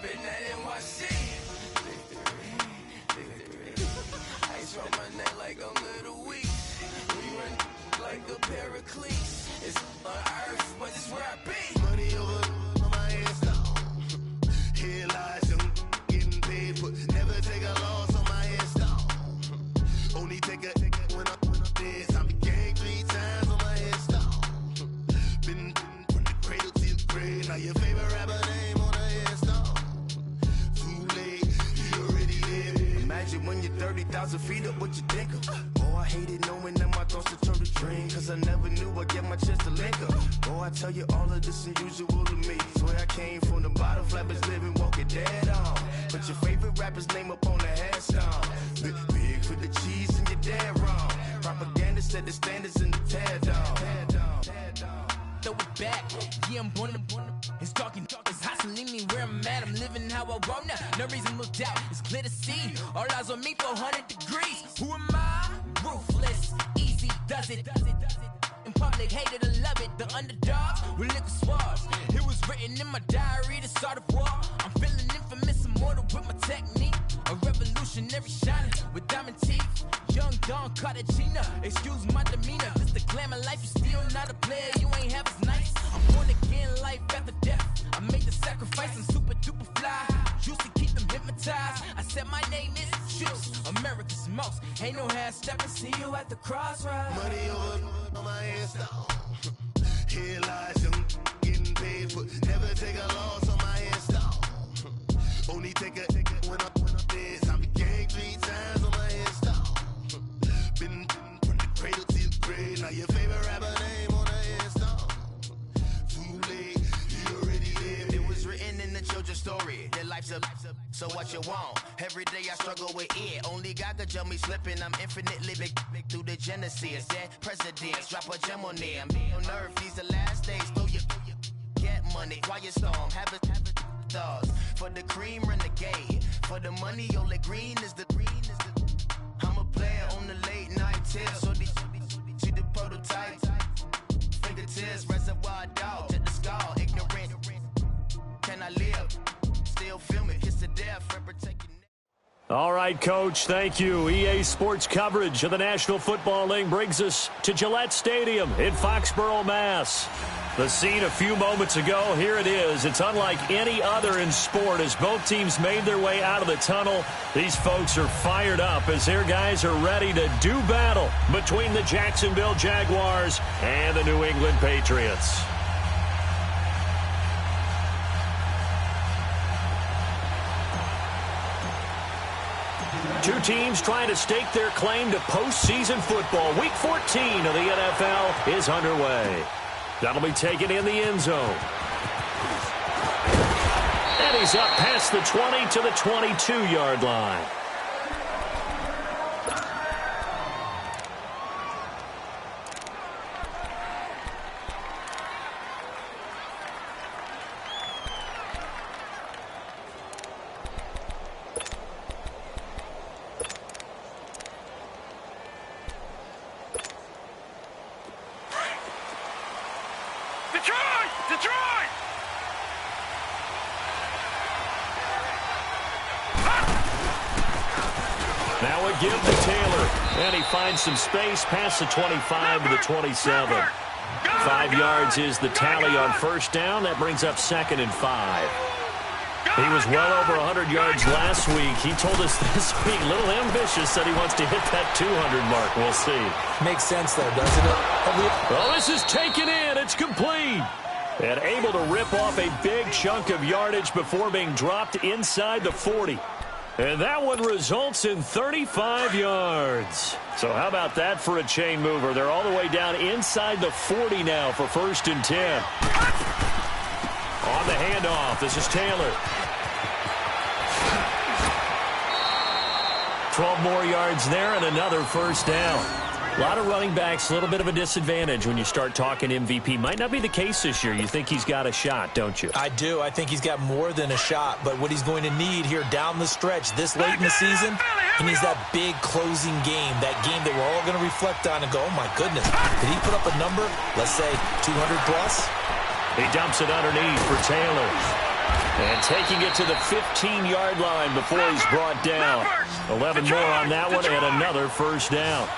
been at NYC. I throw my neck like a little weak. We run like a paraclete. It's on earth, but it's where I be. Money over on my headstone. Here lies them getting paid for. Never take a loss on my headstone. Only take a when I'm dead. I be gang 3 times on my headstone. Been from the cradle to the grave. Now your favorite rapper name on a headstone. Too late, you already there. Imagine when you're 30,000 feet up, what you think of? Oh, I hated knowing that my thoughts would turn to dream. Cause I never knew I'd get my chance to link up. Oh, I tell you all of this unusual to me. Swear I came from the bottom, flappers living, walking dead on. Put your favorite rapper's name up on the headstone. Big for the cheese and you're dead wrong. Propaganda set the standards in the tear down. Throw it back, yeah, I'm born to it's talking, it's hustling me where I'm at. I'm living how I want now. No reason to look out, it's clear to see. All eyes on me, 400 degrees. Who am I? Ruthless, easy does it. In public, hated or love it. The underdogs with liquor swabs. It was written in my diary to start a war. I'm feeling infamous, immortal with my technique. A revolutionary shining with diamond teeth. Young Don Cartagena, excuse my demeanor. This the glamour life, you still not a player. You ain't half as nice. I'm born again, life after death. I made the sacrifice, I'm super duper fly. Used to keep them hypnotized. I said my name is Juice, America's most. Ain't no half stepping, see you at the crossroads. Money over on my headstone. Here lies them getting paid for. Never take a loss on my headstone. Only take a when I'm dead. I be gang 3 times on my headstone. Been from the cradle to the grave. Now your favorite rapper name on a headstone. Too late, you already lived. It was written in the children's story. Their life's a so what you want? Every day I struggle with it. Only God could jump me slipping. I'm infinitely big through the genesis. Dead presidents, drop a gem on them. On earth, these the last days. Throw your get money, quiet storm. Have it thoughts. For the cream, renegade. For the money, only green is the green is the. I'm a player on the late night tips. So see the prototype. Fingertips, reservoir dog. Check the skull, ignorant. Can I live? Still film it. Kiss to death, protecting. All right, Coach, thank you. EA Sports coverage of the National Football League brings us to Gillette Stadium in Foxborough, Mass. The scene a few moments ago, here it is. It's unlike any other in sport as both teams made their way out of the tunnel. These folks are fired up as their guys are ready to do battle between the Jacksonville Jaguars and the New England Patriots. Two teams trying to stake their claim to postseason football. Week 14 of the NFL is underway. That'll be taken in the end zone. And he's up past the 20 to the 22-yard line. Now a give to Taylor, and he finds some space past the 25 to the 27. 5 yards is the tally on first down. That brings up 2nd and 5. He was well over 100 yards last week. He told us this week, a little ambitious, that he wants to hit that 200 mark. We'll see. Makes sense, though, doesn't it? Well, this is taken in. It's complete. And able to rip off a big chunk of yardage before being dropped inside the 40. And that one results in 35 yards. So how about that for a chain mover? They're all the way down inside the 40 now for 1st and 10. On the handoff, this is Taylor. 12 more yards there and another first down. A lot of running backs, a little bit of a disadvantage when you start talking MVP. Might not be the case this year. You think he's got a shot, don't you? I do. I think he's got more than a shot. But what he's going to need here down the stretch this late in the season, he needs that big closing game, that game that we're all going to reflect on and go, oh, my goodness, did he put up a number, let's say 200 plus? He dumps it underneath for Taylor. And taking it to the 15-yard line before he's brought down. 11 more on that one and another first down.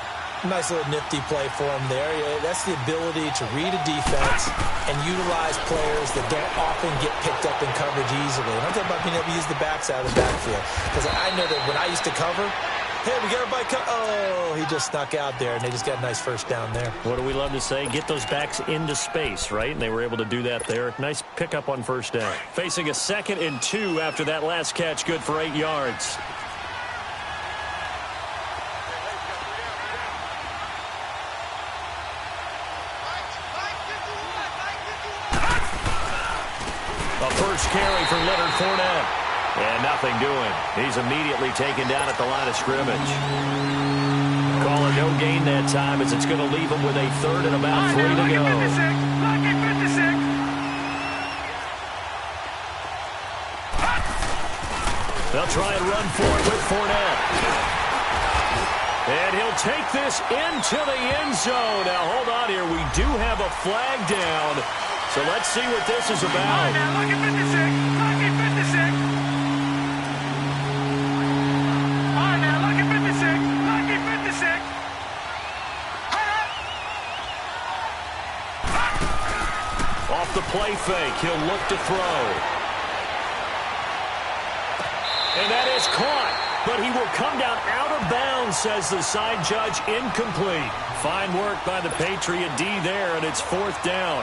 Nice little nifty play for him there. Yeah, that's the ability to read a defense and utilize players that don't often get picked up in coverage easily. And I'm talking about being able to use the backs out of the backfield. Because I know that when I used to cover, hey, we got everybody oh, he just snuck out there, and they just got a nice first down there. What do we love to say? Get those backs into space, right? And they were able to do that there. Nice pickup on first down. Facing a 2nd and 2 after that last catch, good for 8 yards. A first carry for Leonard Fournette. And nothing doing. He's immediately taken down at the line of scrimmage. Call it no gain that time as it's going to leave him with a 3rd and about 3 to go. They'll try and run for it with Fournette. And he'll take this into the end zone. Now, hold on here. We do have a flag down. So let's see what this is about. Lucky 56. Lucky 56. Lucky 56. Lucky 56. Off the play fake, he'll look to throw. And that is caught, but he will come down out of bounds, says the side judge, incomplete. Fine work by the Patriot D there, and it's 4th down.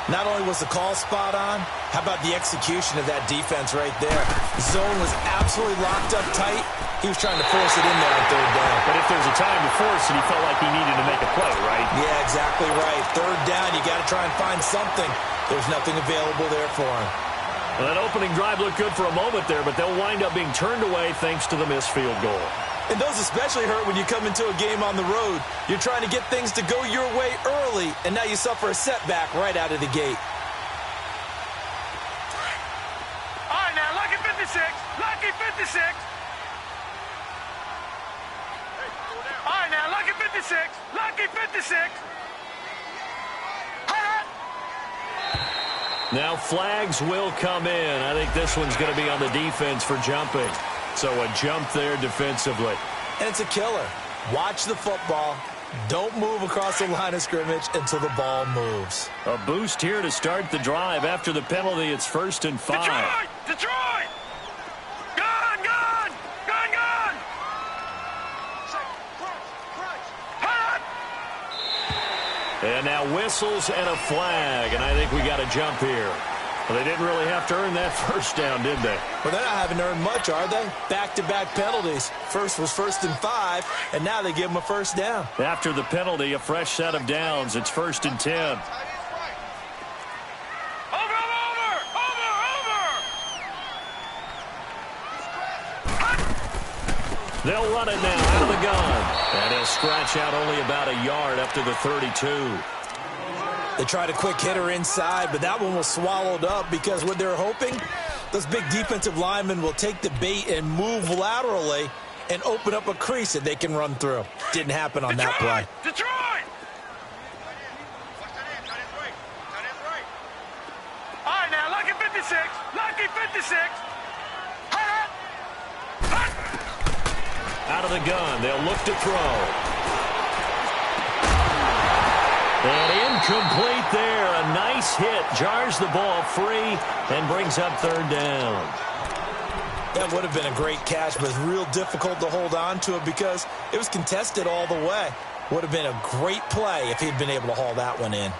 Not only was the call spot on, how about the execution of that defense right there? Zone was absolutely locked up tight. He was trying to force it in there on 3rd down. But if there's a time to force it, he felt like he needed to make a play, right? Yeah, exactly right. 3rd down, you got to try and find something. There's nothing available there for him. Well, that opening drive looked good for a moment there, but they'll wind up being turned away thanks to the missed field goal. And those especially hurt when you come into a game on the road. You're trying to get things to go your way early, and now you suffer a setback right out of the gate. All right, now, Lucky 56. Lucky 56. All right, now, Lucky 56. Lucky 56. Now flags will come in. I think this one's going to be on the defense for jumping. So a jump there defensively. And it's a killer. Watch the football. Don't move across the line of scrimmage until the ball moves. A boost here to start the drive. After the penalty, it's 1st and 5. Detroit! Detroit! Gone! Gone! Gone! Gone! And now whistles and a flag, and I think we got a jump here. Well, they didn't really have to earn that first down, did they? Well, they're not having earned much, are they? Back-to-back penalties. First was 1st and 5, and now they give them a first down. After the penalty, a fresh set of downs. It's 1st and 10. Over! They'll run it now out of the gun. And he'll scratch out only about a yard up to the 32. They tried a quick hitter inside, but that one was swallowed up because what they're hoping, those big defensive linemen will take the bait and move laterally and open up a crease that they can run through. Didn't happen on that play. Detroit! All right, now, Lucky 56. Lucky 56. Out of the gun, they'll look to throw. And incomplete there. A nice hit. Jars the ball free and brings up 3rd down. That would have been a great catch, but it's real difficult to hold on to it because it was contested all the way. Would have been a great play if he'd been able to haul that one in.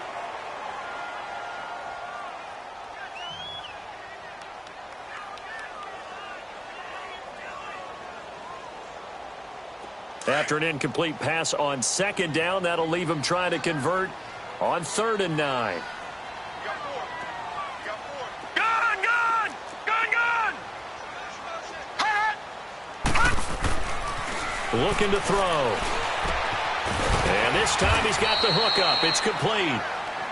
After an incomplete pass on 2nd down, that'll leave him trying to convert on 3rd and 9. Gone! Gone! Gone! Gone! Looking to throw. And this time he's got the hook up. It's complete.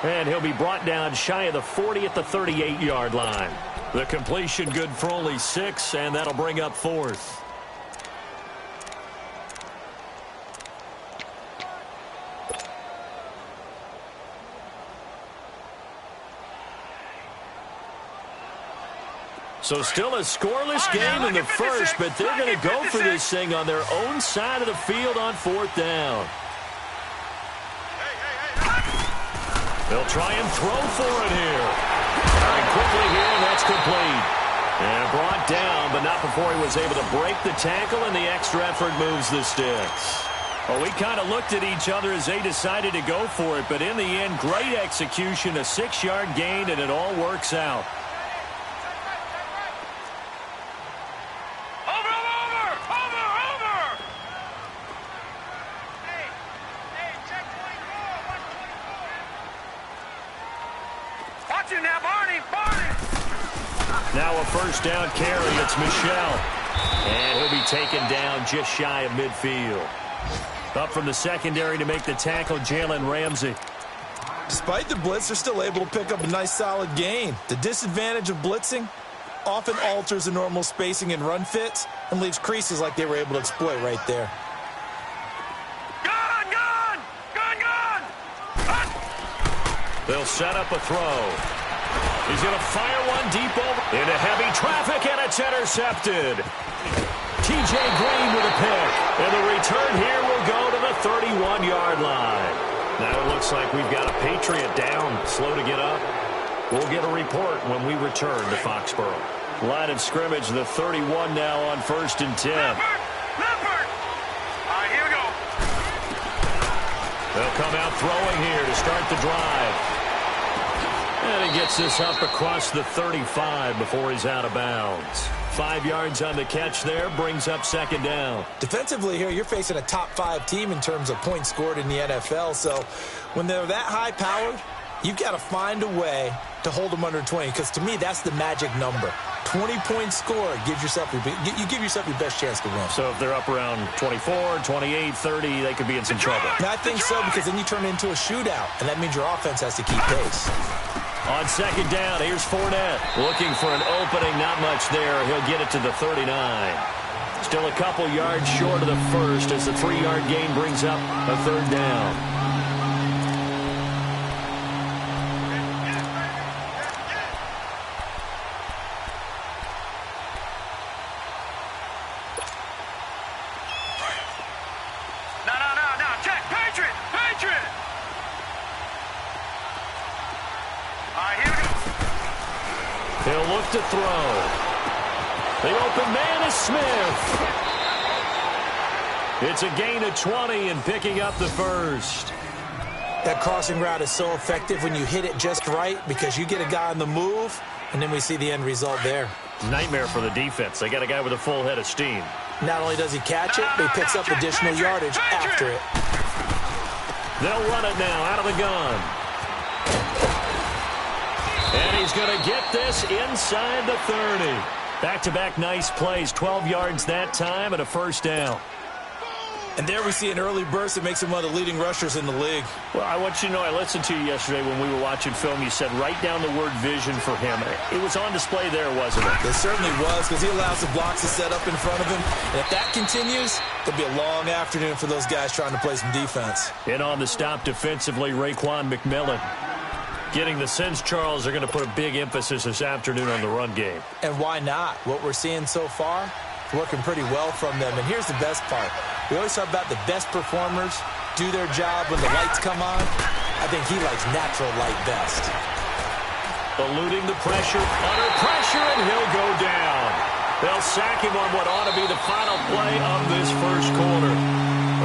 And he'll be brought down shy of the 40 at the 38-yard line. The completion good for only 6, and that'll bring up 4th. So still a scoreless game in the first, but they're going to go for this thing on their own side of the field on 4th down. They'll try and throw for it here. And quickly here, and that's complete. And brought down, but not before he was able to break the tackle, and the extra effort moves the sticks. Well, we kind of looked at each other as they decided to go for it, but in the end, great execution, a 6-yard gain, and it all works out. Now a first down carry. It's Michel. And he'll be taken down just shy of midfield. Up from the secondary to make the tackle, Jalen Ramsey. Despite the blitz, they're still able to pick up a nice solid gain. The disadvantage of blitzing often alters the normal spacing and run fits and leaves creases like they were able to exploit right there. They'll set up a throw. He's going to fire one deep over into heavy traffic, and it's intercepted. T.J. Green with a pick, and the return here will go to the 31-yard line. Now it looks like we've got a Patriot down, slow to get up. We'll get a report when we return to Foxborough. Line of scrimmage, the 31 now on 1st and 10. Leopard! All right, here we go. They'll come out throwing here to start the drive. And he gets this up across the 35 before he's out of bounds. 5 yards on the catch there, brings up 2nd down. Defensively here, you're facing a top 5 team in terms of points scored in the NFL. So when they're that high-powered, you've got to find a way to hold them under 20. Because to me, that's the magic number. 20-point score gives yourself you give yourself your best chance to win. So if they're up around 24, 28, 30, they could be in some trouble. Now, I think so, because then you turn it into a shootout, and that means your offense has to keep pace. On 2nd down, here's Fournette. Looking for an opening, not much there. He'll get it to the 39. Still a couple yards short of the first as the 3-yard gain brings up a 3rd down. No, check, Patriot! All right, here we go. He'll look to throw. The open man is Smith. It's a gain of 20 and picking up the first. That crossing route is so effective when you hit it just right because you get a guy on the move, and then we see the end result there. Nightmare for the defense. They got a guy with a full head of steam. Not only does he catch it, but he picks up additional yardage after it. They'll run it now out of the gun. And he's going to get this inside the 30. Back-to-back nice plays, 12 yards that time and a first down. And there we see an early burst that makes him one of the leading rushers in the league. Well, I want you to know, I listened to you yesterday when we were watching film. You said write down the word vision for him. It was on display there, wasn't it? It certainly was, because he allows the blocks to set up in front of him. And if that continues, it'll be a long afternoon for those guys trying to play some defense. In on the stop defensively, Raekwon McMillan. Getting the sense, Charles, are going to put a big emphasis this afternoon on the run game. And why not? What we're seeing so far, working pretty well from them. And here's the best part. We always talk about the best performers do their job when the lights come on. I think he likes natural light best. Eluding the pressure, under pressure, and he'll go down. They'll sack him on what ought to be the final play of this first quarter.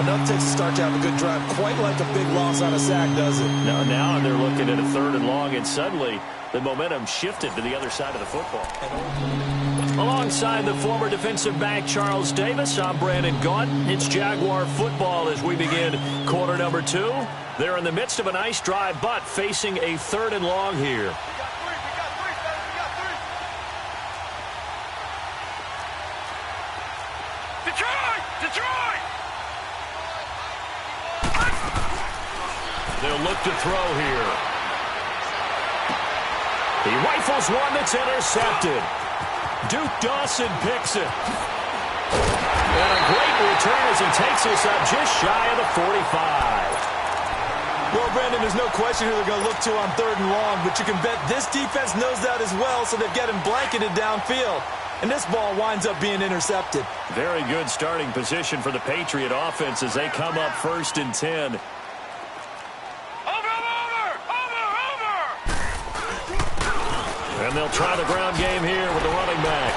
Enough takes to start to have a good drive, quite like a big loss on a sack, does it? Now they're looking at a 3rd and long, and suddenly the momentum shifted to the other side of the football. Alongside the former defensive back Charles Davis, I'm Brandon Gaudin. It's Jaguar football as we begin quarter number 2. They're in the midst of a nice drive, but facing a 3rd and long here. Detroit! They'll look to throw here. He rifles one that's intercepted. Duke Dawson picks it. And a great return as he takes us up just shy of the 45. Well, Brandon, there's no question who they're going to look to on 3rd and long, but you can bet this defense knows that as well, so they've got him blanketed downfield. And this ball winds up being intercepted. Very good starting position for the Patriot offense as they come up 1st and 10. And they'll try the ground game here with the running back.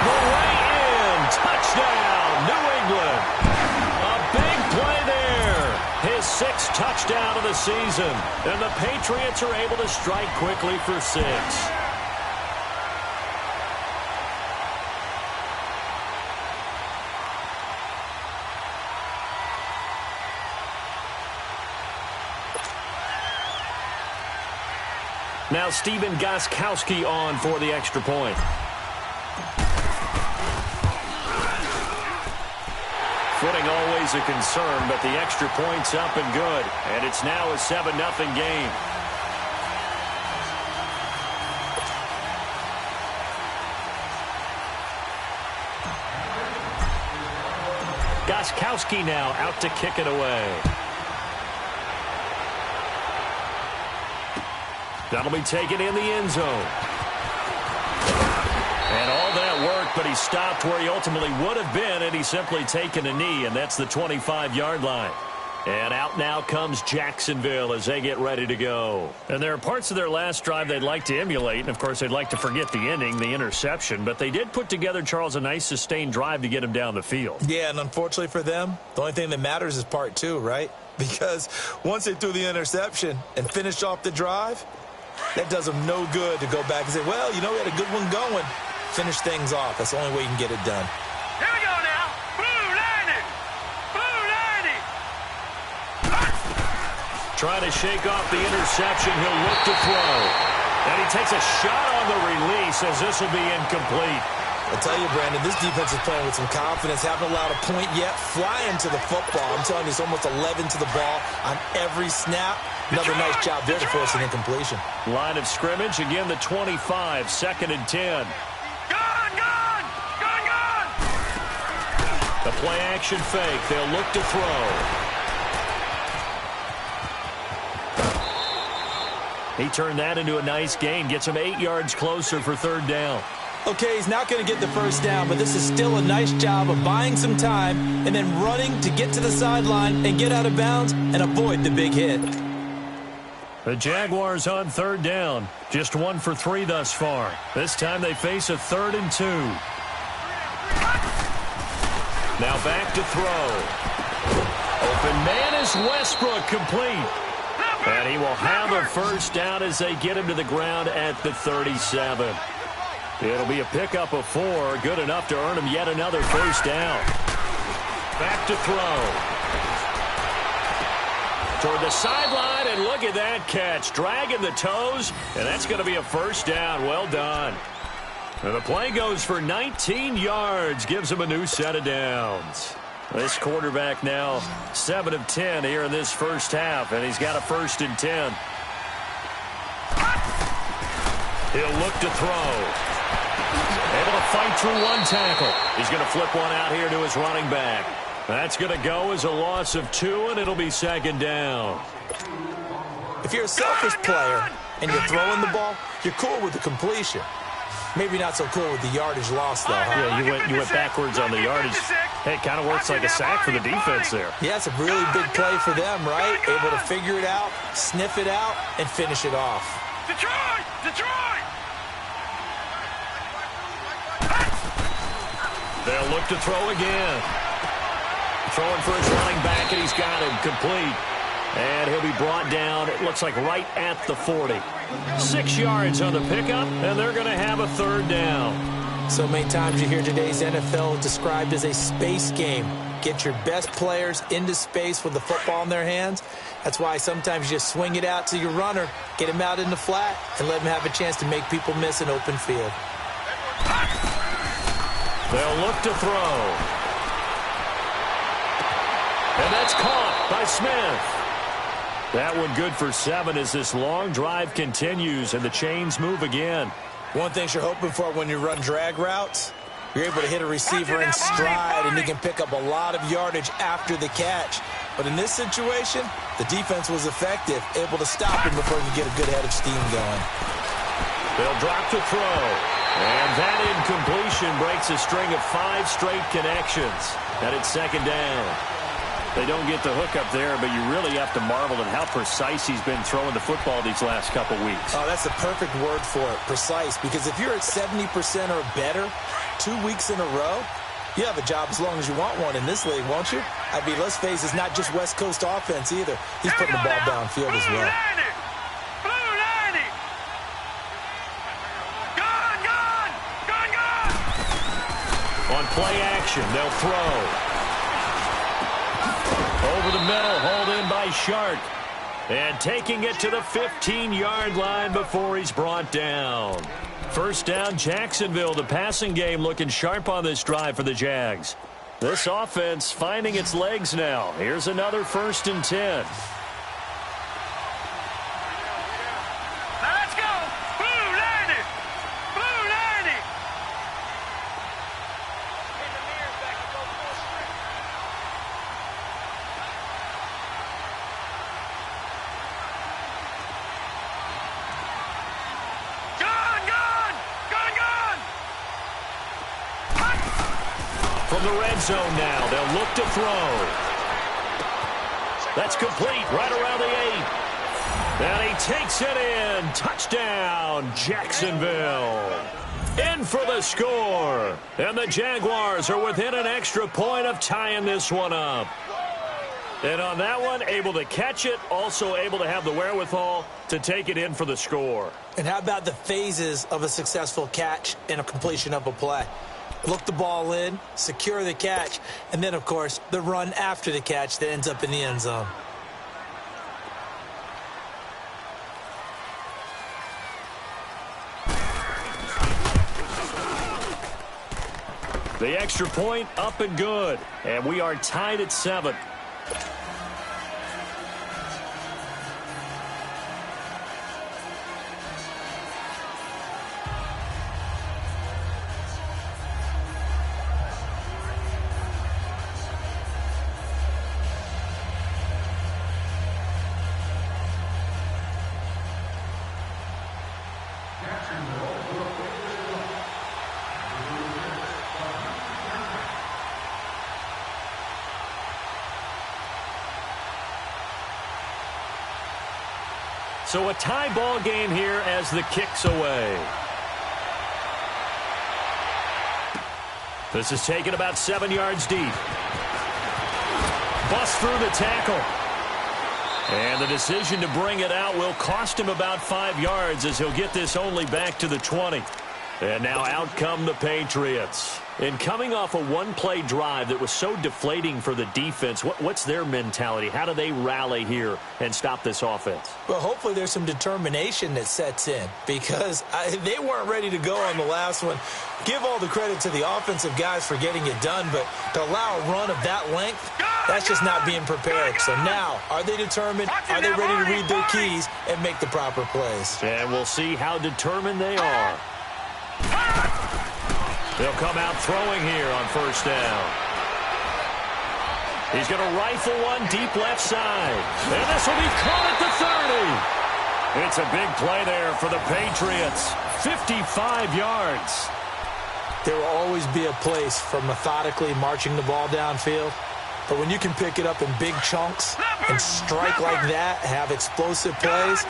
The way in. Touchdown, New England. A big play there. His 6th touchdown of the season. And the Patriots are able to strike quickly for 6. Now Stephen Gostkowski on for the extra point. Footing always a concern, but the extra point's up and good. And it's now a 7-0 game. Gostkowski now out to kick it away. That'll be taken in the end zone. And all that work, but he stopped where he ultimately would have been, and he's simply taken a knee, and that's the 25-yard line. And out now comes Jacksonville as they get ready to go. And there are parts of their last drive they'd like to emulate, and of course they'd like to forget the ending, the interception, but they did put together, Charles, a nice sustained drive to get him down the field. Yeah, and unfortunately for them, the only thing that matters is part 2, right? Because once they threw the interception and finished off the drive, that does them no good to go back and say, well, you know, we had a good one going. Finish things off. That's the only way you can get it done. Here we go now. Blue 90. Blue 90. Trying to shake off the interception. He'll look to throw. And he takes a shot on the release as this will be incomplete. I'll tell you, Brandon, this defense is playing with some confidence. Haven't allowed a point yet. Flying to the football. I'm telling you, it's almost 11 to the ball on every snap. Another nice job there to force an incompletion. Line of scrimmage, again the 25, 2nd and 10. Gone! The play action fake. They'll look to throw. He turned that into a nice gain. Gets him 8 yards closer for 3rd down. Okay, he's not going to get the first down, but this is still a nice job of buying some time and then running to get to the sideline and get out of bounds and avoid the big hit. The Jaguars on 3rd down. Just 1 for 3 thus far. This time they face a 3rd and 2. Now back to throw. Open man is Westbrook, complete. And he will have a first down as they get him to the ground at the 37. It'll be a pickup of 4, good enough to earn him yet another first down. Back to throw. Toward the sideline, and look at that catch. Dragging the toes, and that's going to be a first down. Well done. And the play goes for 19 yards, gives him a new set of downs. This quarterback now 7 of 10 here in this first half, and he's got a 1st and 10. He'll look to throw. Able to fight through one tackle. He's going to flip one out here to his running back. That's going to go as a loss of 2, and it'll be 2nd down. If you're a selfish player and you're throwing the ball, you're cool with the completion. Maybe not so cool with the yardage loss, though. Huh? Yeah, you went backwards on the yardage. Hey, it kind of works like a sack for the defense there. Yeah, it's a really big play for them, right? Able to figure it out, sniff it out, and finish it off. Detroit! They'll look to throw again. Throwing for his running back, and he's got him complete. And he'll be brought down, it looks like right at the 40. 6 yards on the pickup, and they're going to have a 3rd down. So many times you hear today's NFL described as a space game. Get your best players into space with the football in their hands. That's why sometimes you just swing it out to your runner, get him out in the flat, and let him have a chance to make people miss an open field. They'll look to throw. And that's caught by Smith. That one good for 7 as this long drive continues and the chains move again. One thing you're hoping for when you run drag routes, You're able to hit a receiver in stride, and he can pick up a lot of yardage after the catch. But in this situation, the defense was effective, able to stop him before he could get a good head of steam going. They'll drop to throw. And that incompletion breaks a string of 5 straight connections. And it's second down. They don't get the hook up there, but you really have to marvel at how precise he's been throwing the football these last couple weeks. Oh, that's the perfect word for it, precise. Because if you're at 70% or better 2 weeks in a row, you have a job as long as you want one in this league, won't you? I mean, let's face it, it's not just West Coast offense either. He's putting the ball downfield as well. On play action, they'll throw. Over the middle, hauled in by Shark. And taking it to the 15-yard line before he's brought down. First down, Jacksonville. The passing game looking sharp on this drive for the Jags. This offense finding its legs now. Here's another 1st and 10. From the red zone now, they'll look to throw. That's complete right around the 8. And he takes it in. Touchdown, Jacksonville. In for the score. And the Jaguars are within an extra point of tying this one up. And on that one, able to catch it, also able to have the wherewithal to take it in for the score. And how about the phases of a successful catch and a completion of a play? Look the ball in, secure the catch, and then, of course, the run after the catch that ends up in the end zone. The extra point up and good, and we are tied at 7. So a tie ball game here as the kick's away. This is taken about 7 yards deep. Bust through the tackle. And the decision to bring it out will cost him about 5 yards as he'll get this only back to the 20. And now out come the Patriots. And coming off a one-play drive that was so deflating for the defense, what's their mentality? How do they rally here and stop this offense? Well, hopefully there's some determination that sets in because they weren't ready to go on the last one. Give all the credit to the offensive guys for getting it done, but to allow a run of that length, that's just not being prepared. So now, are they determined? Are they ready to read their keys and make the proper plays? And we'll see how determined they are. They'll come out throwing here on first down. He's going to rifle one deep left side. And this will be caught at the 30. It's a big play there for the Patriots. 55 yards. There will always be a place for methodically marching the ball downfield. But when you can pick it up in big chunks and strike like that, have explosive plays,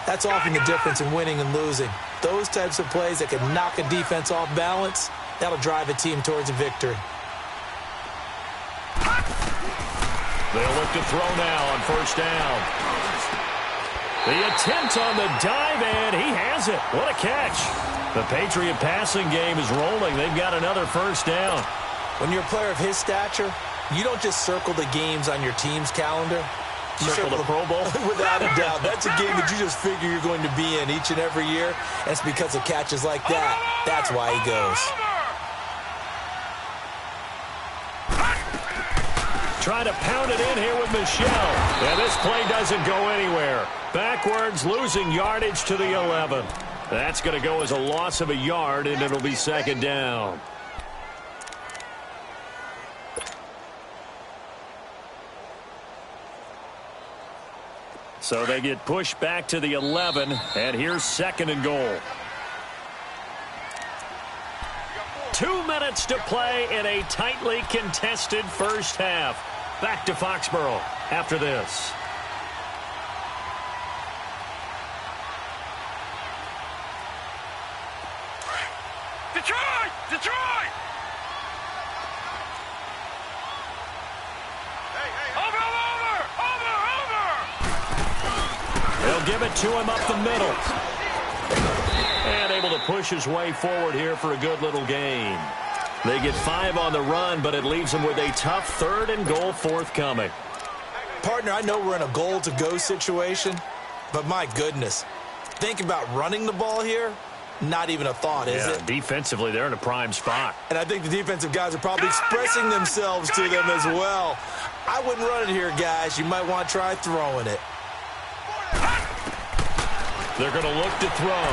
that's often the difference in winning and losing. Those types of plays that can knock a defense off balance, that'll drive a team towards a victory. They'll look to throw now on first down. The attempt on the dive, and he has it. What a catch. The Patriot passing game is rolling. They've got another first down. When you're a player of his stature, you don't just circle the games on your team's calendar. You circle the Pro Bowl? Without a doubt. That's a game that you just figure you're going to be in each and every year. And it's because of catches like that. That's why he goes. Trying to pound it in here with Michelle. And this play doesn't go anywhere. Backwards, losing yardage to the 11. That's going to go as a loss of a yard, and it'll be second down. So they get pushed back to the 11, and here's 2nd and goal. 2 minutes to play in a tightly contested first half. Back to Foxborough after this. Detroit! Detroit! They'll give it to him up the middle. And able to push his way forward here for a good little gain. They get 5 on the run, but it leaves them with a tough 3rd and goal forthcoming. Partner, I know we're in a goal-to-go situation, but my goodness, think about running the ball here. Not even a thought, is it? Defensively, they're in a prime spot. And I think the defensive guys are probably expressing themselves to them as well. I wouldn't run it here, guys. You might want to try throwing it. They're going to look to throw.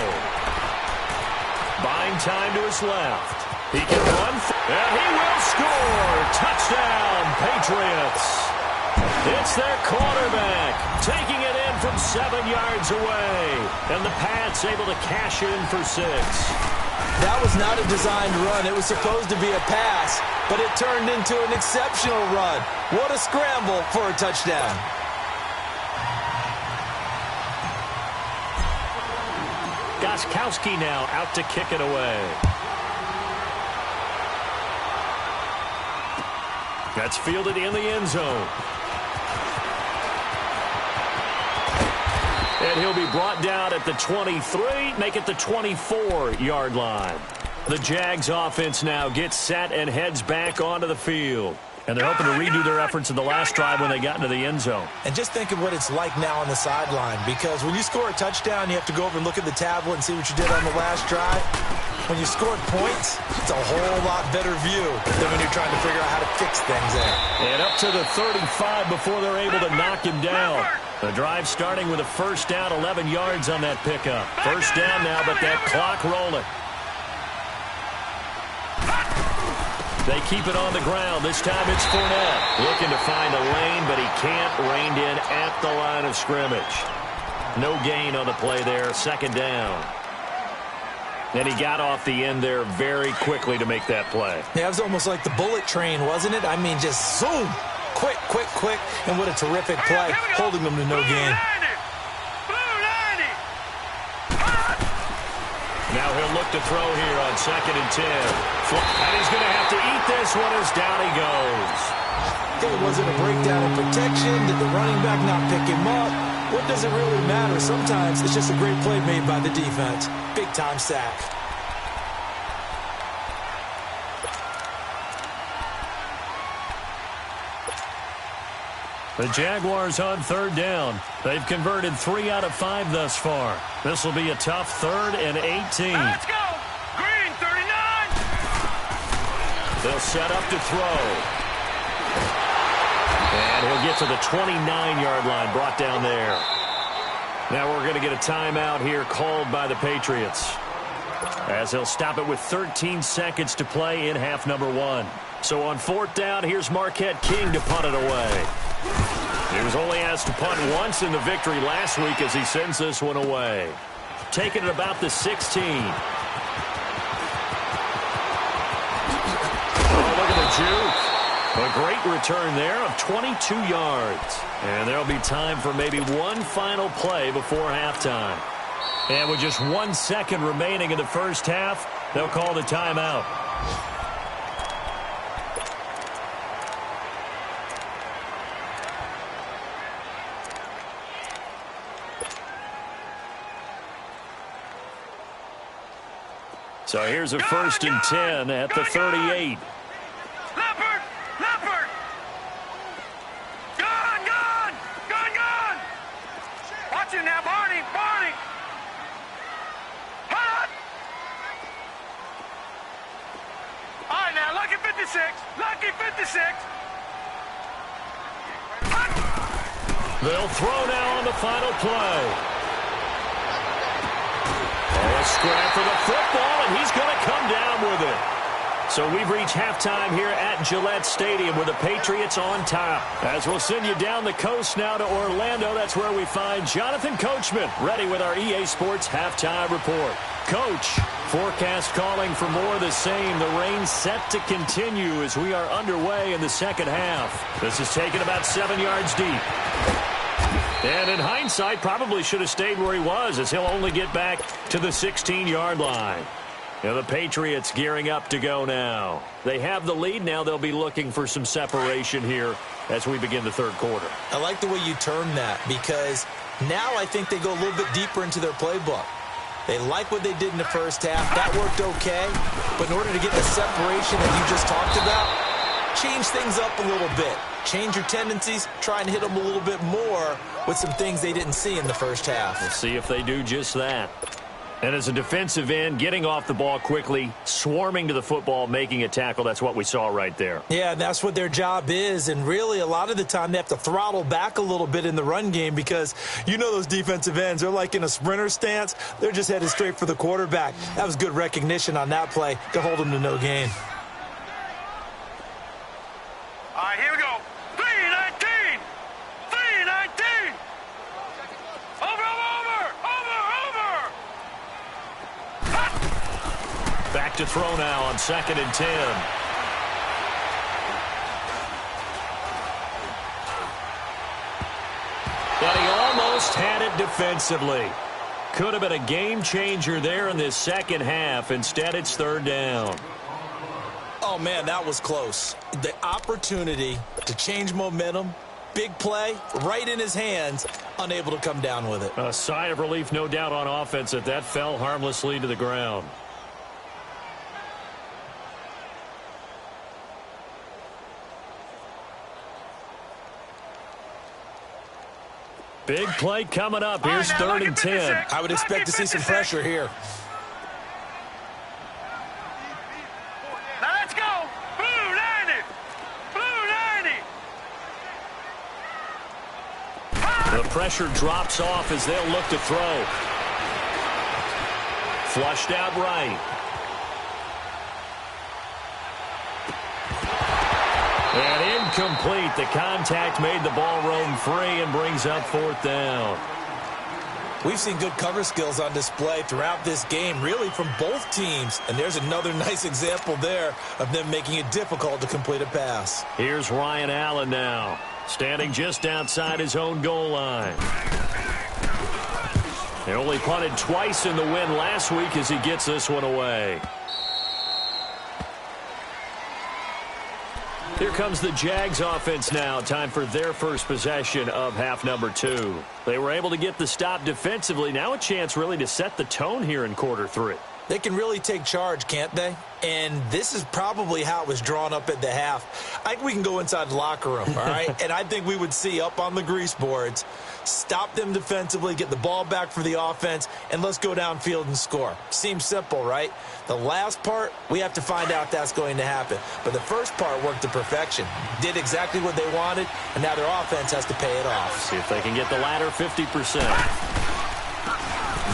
Buying time to his left. He can run, and he will score. Touchdown, Patriots. It's their quarterback taking it in from 7 yards away. And the Pats able to cash in for 6. That was not a designed run. It was supposed to be a pass, but it turned into an exceptional run. What a scramble for a touchdown. Gostkowski now out to kick it away. That's fielded in the end zone. And he'll be brought down at the 23, make it the 24-yard line. The Jags offense now gets set and heads back onto the field. And they're hoping to redo their efforts in the last drive when they got into the end zone. And just think of what it's like now on the sideline, because when you score a touchdown, you have to go over and look at the tablet and see what you did on the last drive. When you scored points, it's a whole lot better view than when you're trying to figure out how to fix things there. And up to the 35 before they're able to knock him down. The drive starting with a first down, 11 yards on that pickup. First down now, but that clock rolling. They keep it on the ground. This time it's Fournette. Looking to find a lane, but he can't. Reined in at the line of scrimmage. No gain on the play there. 2nd down. And he got off the end there very quickly to make that play. Yeah, it was almost like the bullet train, wasn't it? I mean, just zoom. Quick, quick, quick. And what a terrific play, holding them to no gain. Now he'll look to throw here on 2nd and 10. And he's going to have to eat this one as down he goes. It wasn't a breakdown in protection. Did the running back not pick him up? What does it really matter? Sometimes it's just a great play made by the defense. Big-time sack. The Jaguars on 3rd down. They've converted 3 out of 5 thus far. This will be a tough 3rd and 18. Let's go! Green, 39! They'll set up to throw. And he'll get to the 29-yard line, brought down there. Now we're going to get a timeout here called by the Patriots, as they'll stop it with 13 seconds to play in half number 1. So on 4th down, here's Marquette King to punt it away. He was only asked to punt once in the victory last week as he sends this one away. Taking it about the 16. Oh, look at the juke. A great return there of 22 yards. And there'll be time for maybe one final play before halftime. And with just 1 second remaining in the first half, they'll call the timeout. So here's a 1st and 10 at the 38. Leopard! Leopard! Gone! Gone! Gone! Gone! Watch it now, Barney! Barney! Hot! All right, now, lucky 56. Lucky 56. Hot! They'll throw now on the final play. A scrap for the football, and he's going to come down with it. So we've reached halftime here at Gillette Stadium with the Patriots on top. As we'll send you down the coast now to Orlando, that's where we find Jonathan Coachman ready with our EA Sports halftime report. Coach, forecast calling for more of the same. The rain set to continue as we are underway in the second half. This is taken about 7 yards deep. And in hindsight, probably should have stayed where he was, as he'll only get back to the 16-yard line. Now the Patriots gearing up to go now. They have the lead. Now they'll be looking for some separation here as we begin the third quarter. I like the way you term that, because now I think they go a little bit deeper into their playbook. They like what they did in the first half. That worked okay. But in order to get the separation that you just talked about, change things up a little bit. Change your tendencies. Try and hit them a little bit more with some things they didn't see in the first half. We'll see if they do just that. And as a defensive end, getting off the ball quickly, swarming to the football, making a tackle, that's what we saw right there. Yeah, that's what their job is. And really, a lot of the time, they have to throttle back a little bit in the run game because you know those defensive ends, they're like in a sprinter stance. They're just headed straight for the quarterback. That was good recognition on that play to hold them to no gain. All right, here we go. 3-19. 3-19. Over. Back to throw now on 2nd and 10. But he almost had it defensively. Could have been a game changer there in this second half. Instead, it's 3rd down. Oh, man, that was close. The opportunity to change momentum, big play, right in his hands, unable to come down with it. A sigh of relief, no doubt, on offense that fell harmlessly to the ground. Big play coming up. Here's 3rd and 10. I would expect to see some pressure here. Now let's go. Blue 90. Blue 90. The pressure drops off as they'll look to throw. Flushed out right. And incomplete. The contact made the ball roam free and brings up 4th down. We've seen good cover skills on display throughout this game, really from both teams. And there's another nice example there of them making it difficult to complete a pass. Here's Ryan Allen now, standing just outside his own goal line. They only punted twice in the win last week as he gets this one away. Here comes the Jags offense now. Time for their first possession of half number 2. They were able to get the stop defensively. Now a chance really to set the tone here in quarter 3. They can really take charge, can't they? And this is probably how it was drawn up at the half. I think we can go inside the locker room, all right? And I think we would see up on the grease boards, stop them defensively, get the ball back for the offense, and let's go downfield and score. Seems simple, right? The last part, we have to find out if that's going to happen. But the first part worked to perfection. Did exactly what they wanted, and now their offense has to pay it off. See if they can get the latter 50%.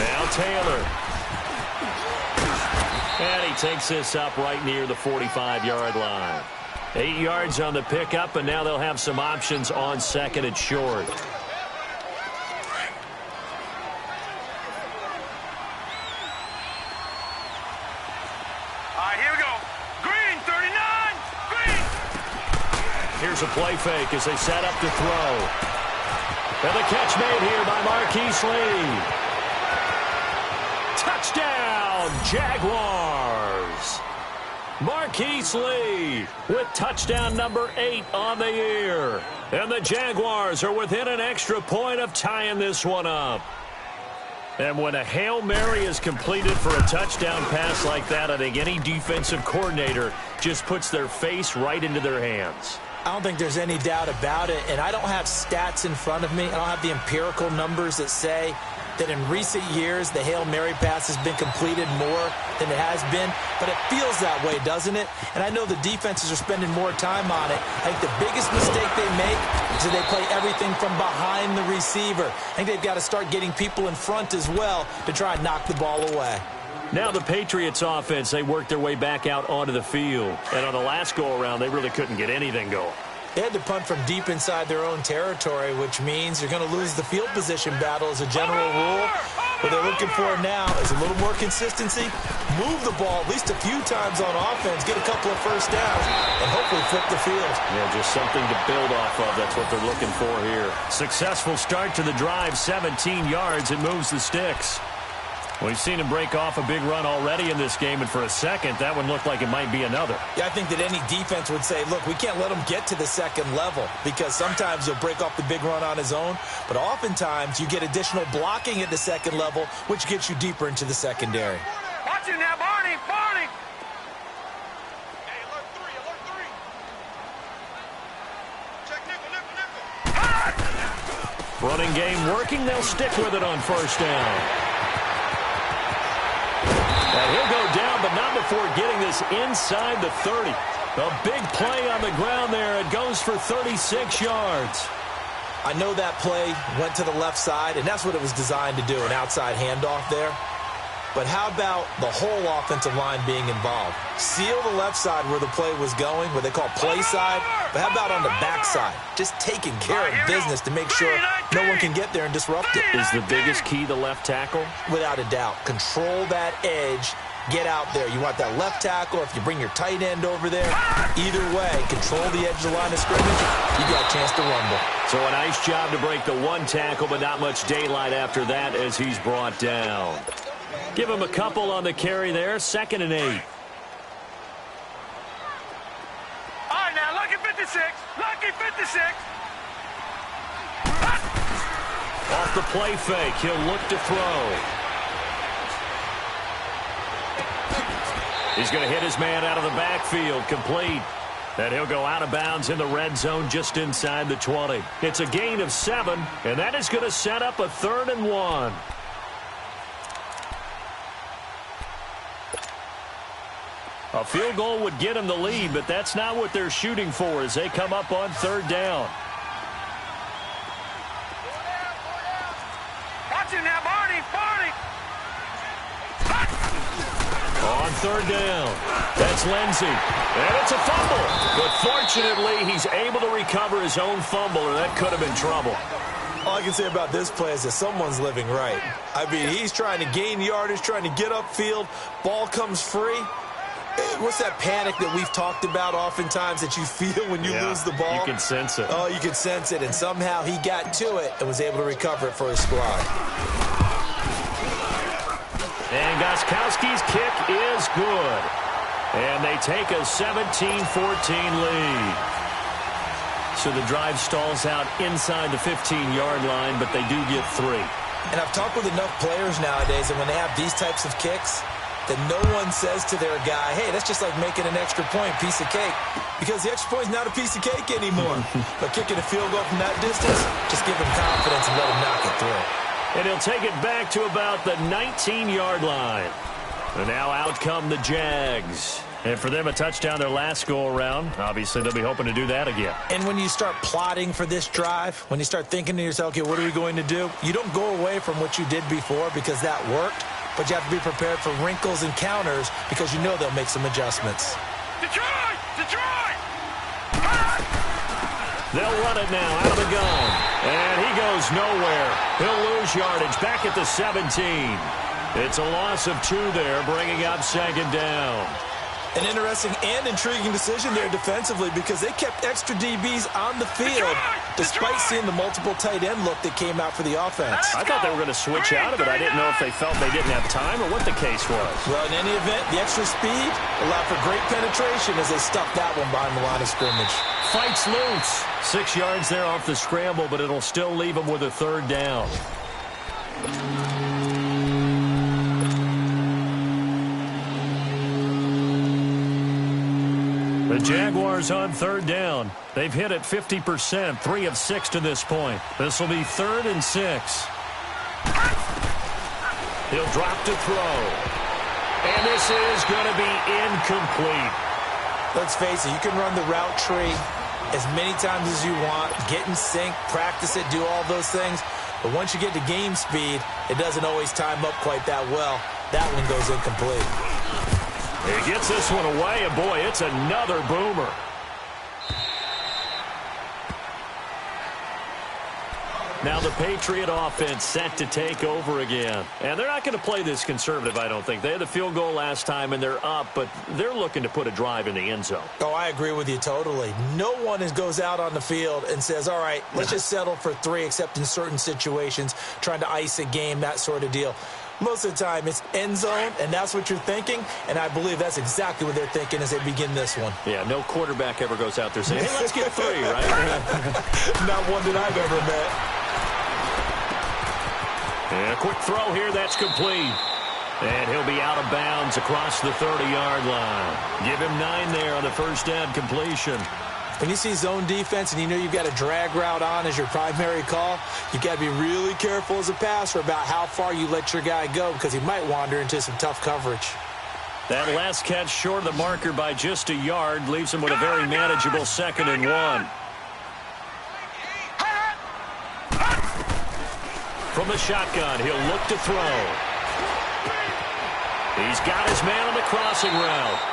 Now Taylor. And he takes this up right near the 45-yard line. 8 yards on the pickup, and now they'll have some options on 2nd and short. All right, here we go. Green, 39. Green. Here's a play fake as they set up to throw. And the catch made here by Marquise Lee. Touchdown, Jaguars. Marquise Lee with touchdown number 8 on the year. And the Jaguars are within an extra point of tying this one up. And when a Hail Mary is completed for a touchdown pass like that, I think any defensive coordinator just puts their face right into their hands. I don't think there's any doubt about it, and I don't have stats in front of me. I don't have the empirical numbers that say that in recent years the Hail Mary pass has been completed more than it has been, but it feels that way, doesn't it? And I know the defenses are spending more time on it. I think the biggest mistake they make is that they play everything from behind the receiver. I think they've got to start getting people in front as well to try and knock the ball away. Now the Patriots offense, they worked their way back out onto the field. And on the last go-around, they really couldn't get anything going. They had to punt from deep inside their own territory, which means you're going to lose the field position battle as a general rule. What they're looking for now is a little more consistency, move the ball at least a few times on offense, get a couple of first downs, and hopefully flip the field. Yeah, just something to build off of. That's what they're looking for here. Successful start to the drive, 17 yards, and moves the sticks. We've seen him break off a big run already in this game, and for a second, that one looked like it might be another. Yeah, I think that any defense would say, look, we can't let him get to the second level because sometimes he'll break off the big run on his own, but oftentimes you get additional blocking at the second level, which gets you deeper into the secondary. Watch it now, Barney! Barney! Hey, alert three. Check nickel. Running game working. They'll stick with it on first down. And he'll go down, but not before getting this inside the 30. A big play on the ground there. It goes for 36 yards. I know that play went to the left side, and that's what it was designed to do, an outside handoff there. But how about the whole offensive line being involved? Seal the left side where the play was going, what they call play side. But how about on the back side? Just taking care of business to make sure no one can get there and disrupt it. Is the biggest key the left tackle? Without a doubt. Control that edge. Get out there. You want that left tackle. If you bring your tight end over there, either way, control the edge of the line of scrimmage, you got a chance to rumble. So a nice job to break the one tackle, but not much daylight after that as he's brought down. Give him a couple on the carry there. 2nd and 8. All right, now, lucky 56. Lucky 56. Off the play fake, he'll look to throw. He's going to hit his man out of the backfield, complete. And he'll go out of bounds in the red zone just inside the 20. It's a gain of 7, and that is going to set up a 3rd and 1. A field goal would get him the lead, but that's not what they're shooting for as they come up on 3rd down. Watch it now, Barney! Barney! On 3rd down, that's Lindsey. And it's a fumble. But fortunately, he's able to recover his own fumble, or that could have been trouble. All I can say about this play is that someone's living right. I mean, he's trying to gain yardage, trying to get upfield. Ball comes free. What's that panic that we've talked about oftentimes that you feel when you lose the ball? You can sense it. Oh, you can sense it. And somehow he got to it and was able to recover it for his squad. And Gostkowski's kick is good. And they take a 17-14 lead. So the drive stalls out inside the 15-yard line, but they do get 3. And I've talked with enough players nowadays that when they have these types of kicks, that no one says to their guy, hey, that's just like making an extra point, piece of cake. Because the extra point is not a piece of cake anymore. But kicking a field goal from that distance, just give him confidence and let him knock it through. And he'll take it back to about the 19-yard line. And now out come the Jags. And for them, a touchdown their last go-around. Obviously, they'll be hoping to do that again. And when you start plotting for this drive, when you start thinking to yourself, okay, what are we going to do? You don't go away from what you did before because that worked. But you have to be prepared for wrinkles and counters because you know they'll make some adjustments. Detroit! Detroit! They'll run it now out of the gun. And he goes nowhere. He'll lose yardage back at the 17. It's a loss of 2 there, bringing up 2nd down. An interesting and intriguing decision there defensively because they kept extra DBs on the field despite seeing the multiple tight end look that came out for the offense. I thought they were going to switch out of it. I didn't know if they felt they didn't have time or what the case was. Well, in any event, the extra speed allowed for great penetration as they stuffed that one behind the line of scrimmage. Fights loose. 6 yards there off the scramble, but it'll still leave them with a 3rd down. The Jaguars on 3rd down. They've hit it 50%, 3 of 6 to this point. This will be 3rd and 6. He'll drop to throw. And this is going to be incomplete. Let's face it, you can run the route tree as many times as you want, get in sync, practice it, do all those things. But once you get to game speed, it doesn't always time up quite that well. That one goes incomplete. He gets this one away, and boy, it's another boomer. Now the Patriot offense set to take over again. And they're not going to play this conservative, I don't think. They had the field goal last time, and they're up, but they're looking to put a drive in the end zone. Oh, I agree with you totally. No one goes out on the field and says, all right, let's just settle for 3, except in certain situations, trying to ice a game, that sort of deal. Most of the time, it's end zone, and that's what you're thinking, and I believe that's exactly what they're thinking as they begin this one. Yeah, no quarterback ever goes out there saying, hey, let's get 3, right? Not one that I've ever met. And a quick throw here, that's complete. And he'll be out of bounds across the 30-yard line. Give him 9 there on the first down completion. When you see zone defense and you know you've got a drag route on as your primary call, you've got to be really careful as a passer about how far you let your guy go because he might wander into some tough coverage. That last catch short of the marker by just a yard leaves him with a very manageable 2nd and 1. From the shotgun, he'll look to throw. He's got his man on the crossing route.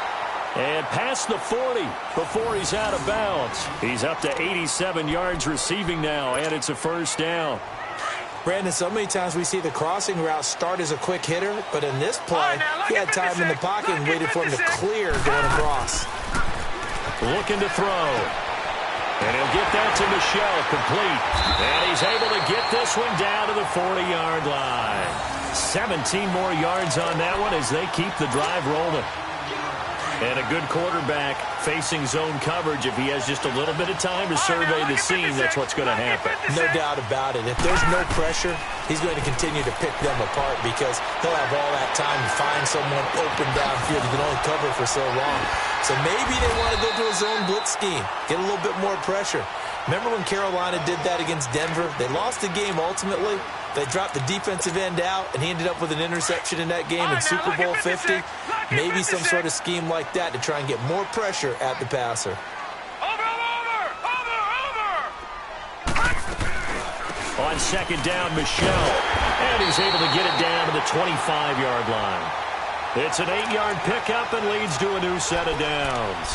And past the 40 before he's out of bounds. He's up to 87 yards receiving now, and it's a first down. Brandon, so many times we see the crossing route start as a quick hitter, but in this play, he had time in the pocket and waited for him to clear going across. Looking to throw. And he'll get that to Michel, complete. And he's able to get this one down to the 40-yard line. 17 more yards on that one as they keep the drive rolling. And a good quarterback facing zone coverage. If he has just a little bit of time to survey the scene, that's what's going to happen. No doubt about it. If there's no pressure, he's going to continue to pick them apart because he'll have all that time to find someone open downfield. He can only cover for so long. So maybe they want to go to a zone blitz scheme, get a little bit more pressure. Remember when Carolina did that against Denver? They lost the game ultimately. They dropped the defensive end out, and he ended up with an interception in that game in Super Bowl 50. Maybe some sort of scheme like that to try and get more pressure at the passer. On 2nd down, Michel. And he's able to get it down to the 25-yard line. It's an 8-yard pickup and leads to a new set of downs.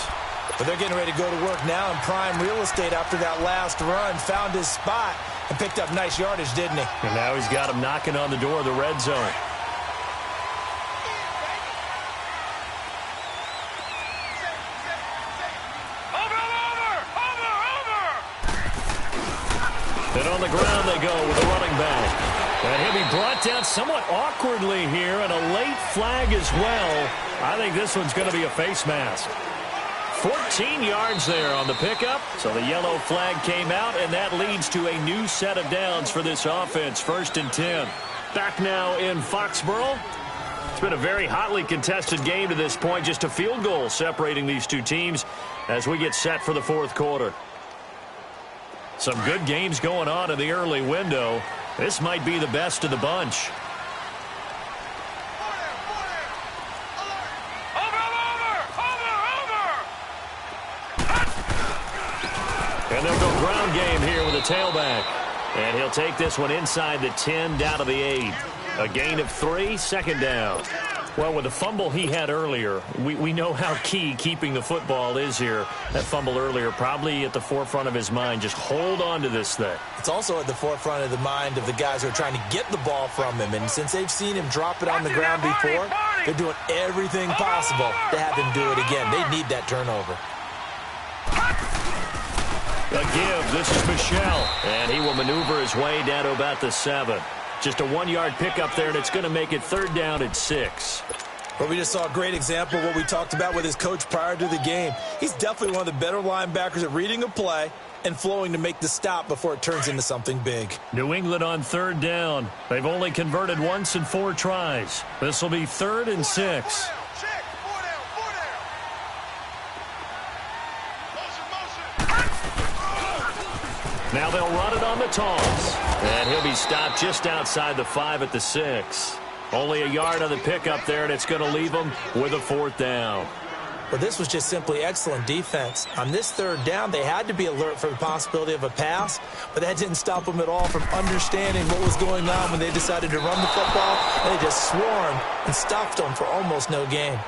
But they're getting ready to go to work now in prime real estate after that last run. Found his spot and picked up nice yardage, didn't he? And now he's got him knocking on the door of the red zone. And on the ground they go with a running back. And he'll be brought down somewhat awkwardly here, and a late flag as well. I think this one's going to be a face mask. 14 yards there on the pickup. So the yellow flag came out, and that leads to a new set of downs for this offense. 1st and 10. Back now in Foxborough. It's been a very hotly contested game to this point. Just a field goal separating these two teams as we get set for the 4th quarter. Some good games going on in the early window. This might be the best of the bunch. And they'll go ground game here with a tailback. And he'll take this one inside the 10 down to the 8. A gain of 3, 2nd down. Well, with the fumble he had earlier, we know how key keeping the football is here. That fumble earlier probably at the forefront of his mind. Just hold on to this thing. It's also at the forefront of the mind of the guys who are trying to get the ball from him. And since they've seen him drop it on the ground before, they're doing everything possible to have him do it again. They need that turnover. A give. This is Michel. And he will maneuver his way down to about the 7. Just a 1-yard pickup there, and it's going to make it 3rd down at 6. Well, we just saw a great example of what we talked about with his coach prior to the game. He's definitely one of the better linebackers at reading a play and flowing to make the stop before it turns into something big. New England on 3rd down. They've only converted once in 4 tries. This will be 3rd and 6. Now they'll run it on the toss. And he'll be stopped just outside the 5 at the 6. Only a yard on the pickup there, and it's going to leave him with a 4th down. Well, this was just simply excellent defense. On this third down, they had to be alert for the possibility of a pass, but that didn't stop them at all from understanding what was going on when they decided to run the football, and they just swarmed and stuffed them for almost no gain.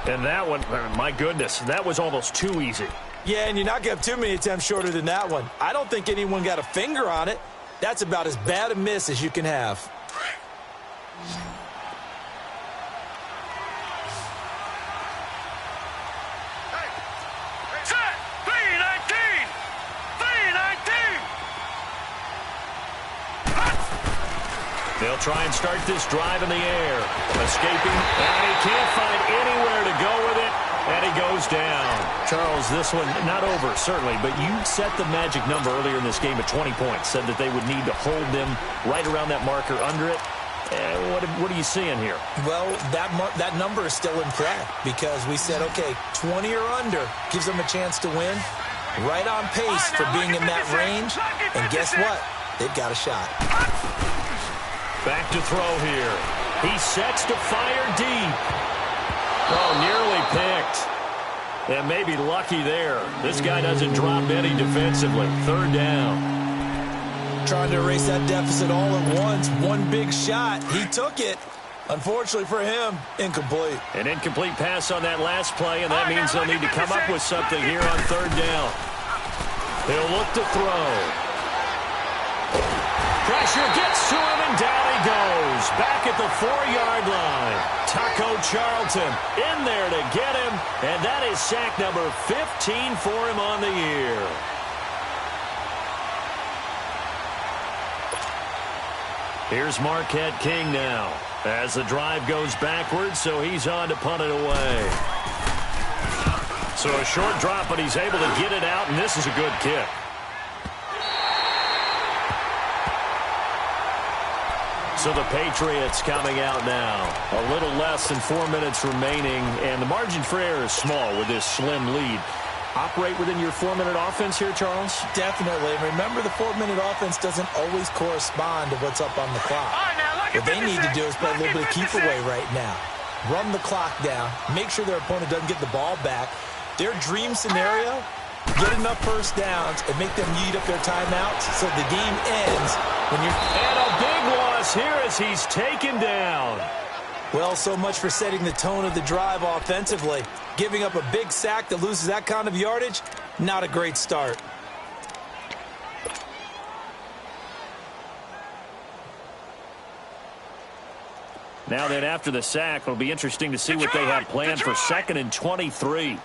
And that one, my goodness, that was almost too easy. Yeah, and you're not going to have too many attempts shorter than that one. I don't think anyone got a finger on it. That's about as bad a miss as you can have. Set! 319! 319! They'll try and start this drive in the air. Escaping, and he can't find anywhere to go with it, and he goes down. Charles, this one not over, certainly, but you set the magic number earlier in this game at 20 points, said that they would need to hold them right around that marker under it. What are you seeing here? Well, that number is still in play because we said, okay, 20 or under gives them a chance to win. Right on pace for being in that range. And guess what? They've got a shot. Back to throw here. He sets to fire deep. Oh, nearly picked. And maybe lucky there. This guy doesn't drop any defensively. Third down. Trying to erase that deficit all at once. One big shot. He took it. Unfortunately for him, incomplete. An incomplete pass on that last play, and that means they'll need to come up with something here on third down. He'll look to throw. Pressure gets to him, and down he goes. Back at the 4-yard line. Taco Charlton in there to get him, and that is sack number 15 for him on the year. Here's Marquette King now as the drive goes backwards, so he's on to punt it away. So a short drop, but he's able to get it out, and this is a good kick. So the Patriots coming out now. A little less than 4 minutes remaining, and the margin for error is small with this slim lead. Operate within your 4-minute offense here, Charles? Definitely. Remember, the 4-minute offense doesn't always correspond to what's up on the clock. What they need to do is play a little bit of keep away right now. Run the clock down. Make sure their opponent doesn't get the ball back. Their dream scenario, get enough first downs and make them eat up their timeouts so the game ends when you're... And a big loss here as he's taken down. Well, so much for setting the tone of the drive offensively. Giving up a big sack that loses that kind of yardage, not a great start. Now then, after the sack, it'll be interesting to see what they have planned for 2nd and 23.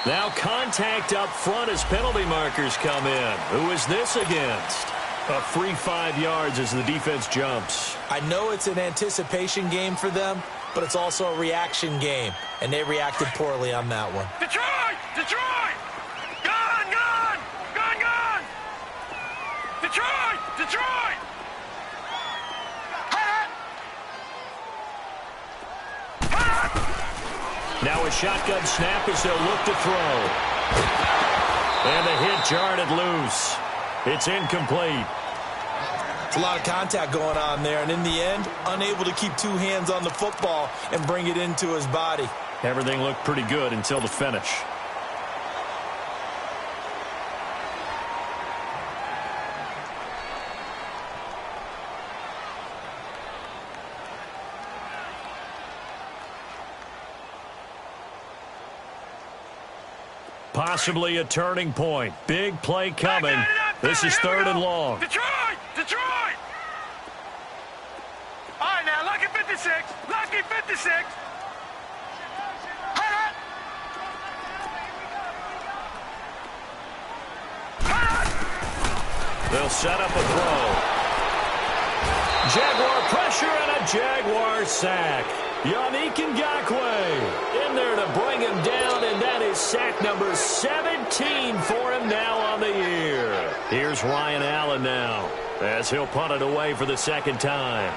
Now contact up front as penalty markers come in. Who is this against? A free 5 yards as the defense jumps. I know it's an anticipation game for them, but it's also a reaction game, and they reacted poorly on that one. Detroit! Detroit! Gun! Gun! Gun! Gun! Detroit! Detroit! Now a shotgun snap as they'll look to throw. And the hit jarred it loose. It's incomplete. It's a lot of contact going on there, and in the end, unable to keep 2 hands on the football and bring it into his body. Everything looked pretty good until the finish. Possibly a turning point. Big play coming. This is 3rd and long. Detroit! Detroit! All right, now, lucky 56. Lucky 56. They'll set up a throw. Jaguar pressure and a Jaguar sack. Yannick Ngakoue in there to bring him down, and that is sack number 17 for him now on the year. Here's Ryan Allen now as he'll punt it away for the 2nd time.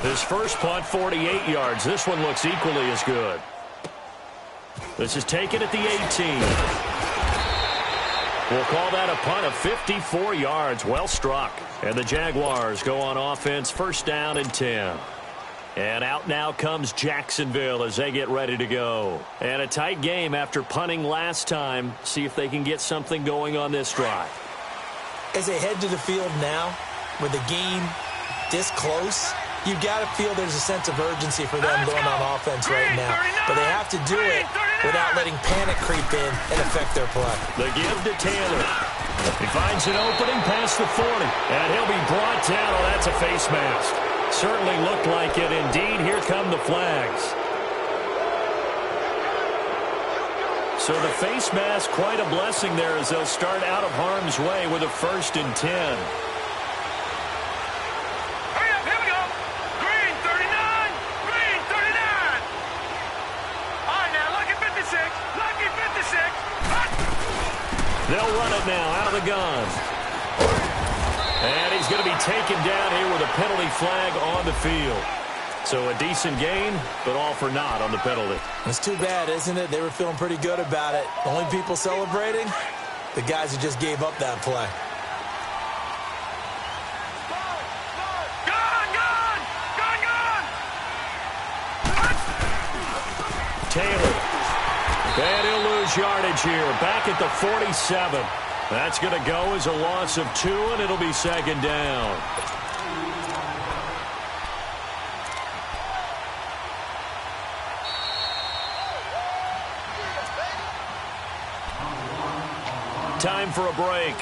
His first punt, 48 yards. This one looks equally as good. This is taken at the 18. We'll call that a punt of 54 yards. Well struck. And the Jaguars go on offense, first down and 10. And out now comes Jacksonville as they get ready to go. And a tight game after punting last time. See if they can get something going on this drive. As they head to the field now, with the game this close, you've got to feel there's a sense of urgency for them going on offense right now. But they have to do it without letting panic creep in and affect their play. The give to Taylor. He finds an opening past the 40. And he'll be brought down. Oh, that's a face mask. Certainly looked like it. Indeed, here come the flags. So the face mask, quite a blessing there as they'll start out of harm's way with a 1st and 10. Hurry up, here we go. Green 39, green 39. All right, now, lucky 56, lucky 56. They'll run it now out of the gun. And he's going to be taken down here with a penalty flag on the field. So a decent gain, but all for naught on the penalty. It's too bad, isn't it? They were feeling pretty good about it. Only people celebrating, the guys who just gave up that play. Taylor. And he'll lose yardage here. Back at the 47. That's going to go as a loss of 2, and it'll be 2nd down. Time for a break.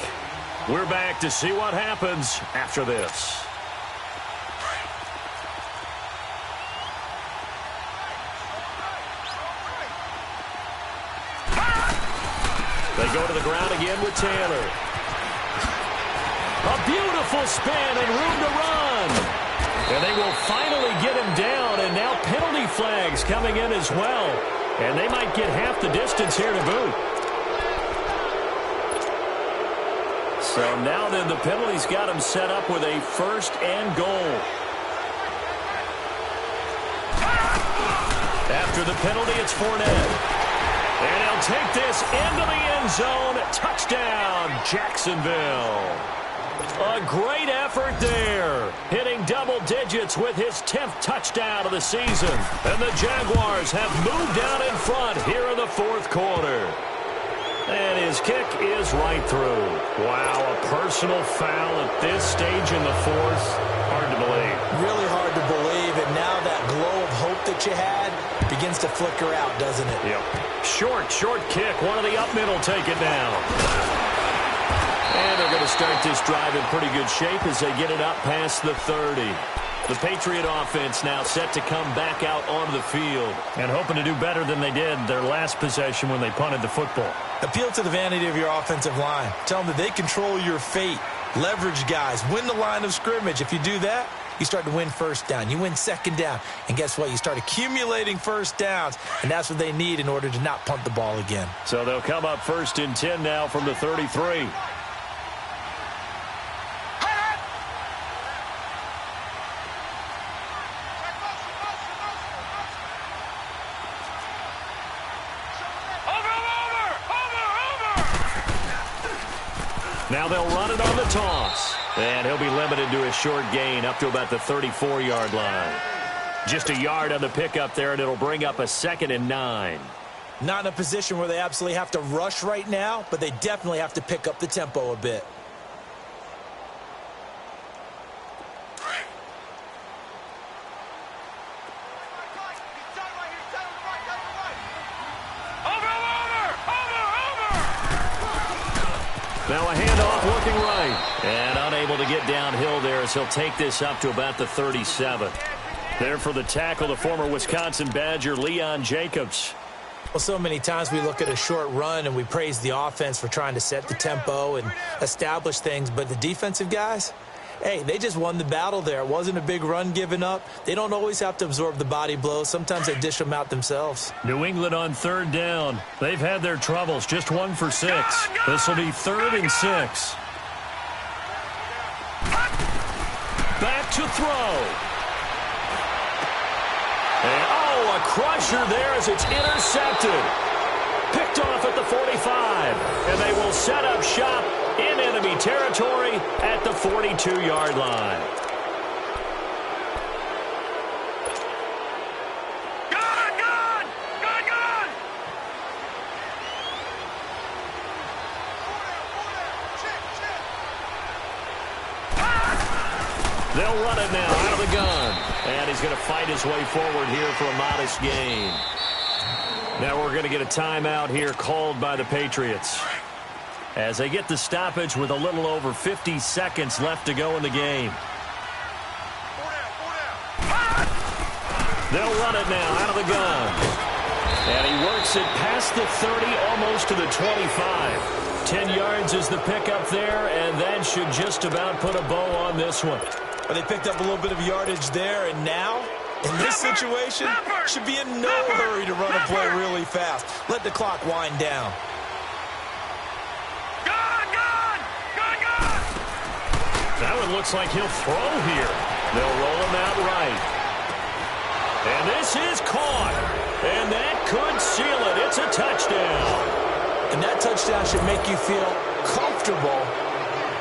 We're back to see what happens after this. They go to the ground again with Taylor. A beautiful spin and room to run. And they will finally get him down, and now penalty flags coming in as well. And they might get half the distance here to boot. So now then the penalty's got him set up with a 1st and goal. After the penalty, it's Fournette. And he'll take this into the end zone. Touchdown, Jacksonville. A great effort there. Hitting double digits with his 10th touchdown of the season. And the Jaguars have moved out in front here in the 4th quarter. And his kick is right through. Wow, a personal foul at this stage in the 4th. Hard to believe. Really hard to believe, and now that glow of hope that you had begins to flicker out, doesn't it? Yep. Short kick. One of the up middle take it down. And they're going to start this drive in pretty good shape as they get it up past the 30. The Patriot offense now set to come back out onto the field and hoping to do better than they did their last possession when they punted the football. Appeal to the vanity of your offensive line. Tell them that they control your fate. Leverage guys. Win the line of scrimmage. If you do that, you start to win 1st down. You win 2nd down. And guess what? You start accumulating 1st downs. And that's what they need in order to not punt the ball again. So they'll come up 1st and 10 now from the 33. Now they'll run it on the toss. And he'll be limited to a short gain up to about the 34-yard line. Just a yard on the pickup there, and it'll bring up a 2nd and 9. Not in a position where they absolutely have to rush right now, but they definitely have to pick up the tempo a bit. Now a handoff looking right. And unable to get downhill there as he'll take this up to about the 37. There for the tackle, the former Wisconsin Badger, Leon Jacobs. Well, so many times we look at a short run and we praise the offense for trying to set the tempo and establish things. But the defensive guys, hey, they just won the battle there. It wasn't a big run given up. They don't always have to absorb the body blows. Sometimes they dish them out themselves. New England on 3rd down. They've had their troubles. Just 1 for 6. This will be 3rd and 6. Back to throw. crusher there as it's intercepted. Picked off at the 45. And they will set up shop in enemy territory at the 42-yard line. They'll run it now out of the gun. And he's going to fight his way forward here for a modest gain. Now we're going to get a timeout here called by the Patriots as they get the stoppage with a little over 50 seconds left to go in the game. They'll run it now out of the gun. And he works it past the 30, almost to the 25. 10 yards is the pickup there, and that should just about put a bow on this one. Well, they picked up a little bit of yardage there, and now, in this situation, should be in no hurry to run a play really fast. Let the clock wind down. That one looks like he'll throw here. They'll roll him out right. And this is caught. And that could seal it. It's a touchdown. And that touchdown should make you feel comfortable.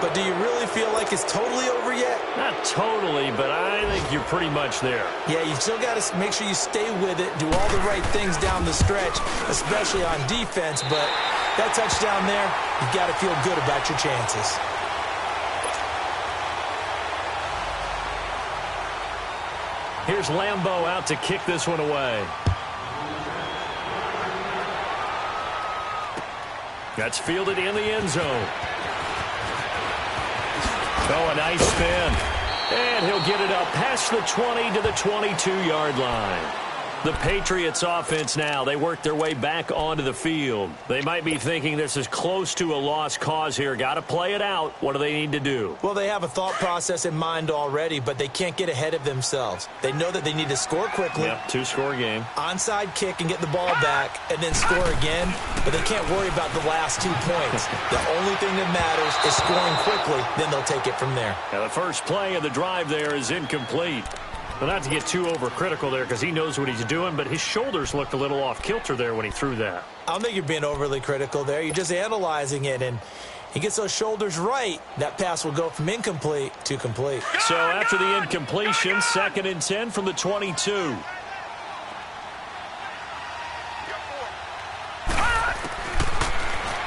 But do you really feel like it's totally over yet? Not totally, but I think you're pretty much there. Yeah, you still got to make sure you stay with it, do all the right things down the stretch, especially on defense. But that touchdown there, you got to feel good about your chances. Here's Lambeau out to kick this one away. That's fielded in the end zone. Oh, a nice spin. And he'll get it up past the 20 to the 22-yard line. The Patriots offense now, they work their way back onto the field. They might be thinking this is close to a lost cause here. Got to play it out. What do they need to do? Well, they have a thought process in mind already, but they can't get ahead of themselves. They know that they need to score quickly. Yep, two-score game. Onside kick and get the ball back and then score again, but they can't worry about the last 2 points. The only thing that matters is scoring quickly, then they'll take it from there. Now, the first play of the drive there is incomplete. Well, not to get too overcritical there because he knows what he's doing, but his shoulders looked a little off kilter there when he threw that. I don't think you're being overly critical there. You're just analyzing it, and he gets those shoulders right. That pass will go from incomplete to complete. So after the incompletion, 2nd and 10 from the 22.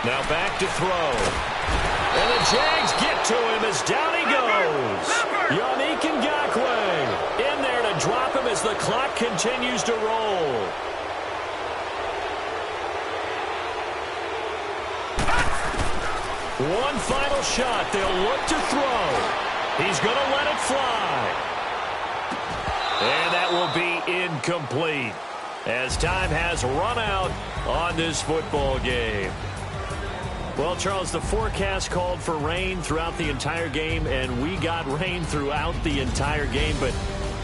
Now back to throw. And the Jags get to him as down he goes. Yannick Ngakoue in there to drop him as the clock continues to roll. One final shot. They'll look to throw. He's going to let it fly. And that will be incomplete as time has run out on this football game. Well, Charles, the forecast called for rain throughout the entire game, and we got rain throughout the entire game. But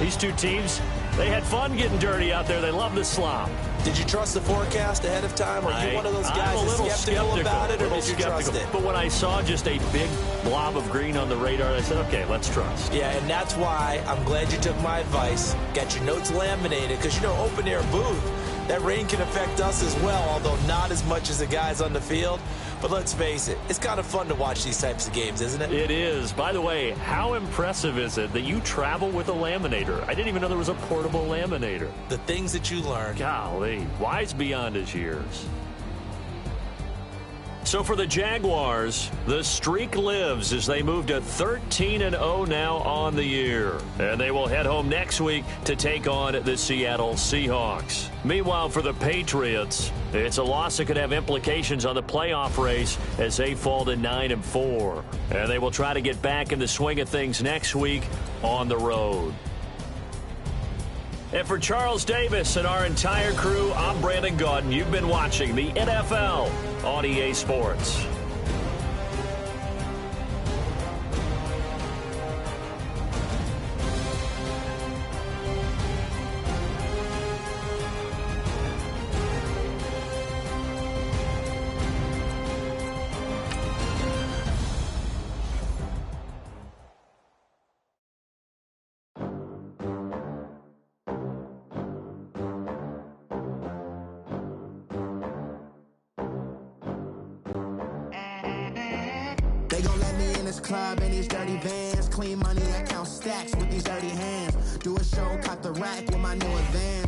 these two teams, they had fun getting dirty out there. They love the slop. Did you trust the forecast ahead of time? Are you one of those guys that's skeptical about it, or did you trust it? But when I saw just a big blob of green on the radar, I said, okay, let's trust. Yeah, and that's why I'm glad you took my advice. Got your notes laminated, because, you know, open-air booth, that rain can affect us as well, although not as much as the guys on the field. But let's face it, it's kind of fun to watch these types of games, isn't it? It is. By the way, how impressive is it that you travel with a laminator? I didn't even know there was a portable laminator. The things that you learn. Golly, wise beyond his years. So for the Jaguars, the streak lives as they move to 13-0 now on the year. And they will head home next week to take on the Seattle Seahawks. Meanwhile, for the Patriots, it's a loss that could have implications on the playoff race as they fall to 9-4. And they will try to get back in the swing of things next week on the road. And for Charles Davis and our entire crew, I'm Brandon Gaudin. You've been watching the NFL on EA Sports. club in these dirty vans. Clean money, I count stacks with these dirty hands. Do a show, cop the rack with my new advance.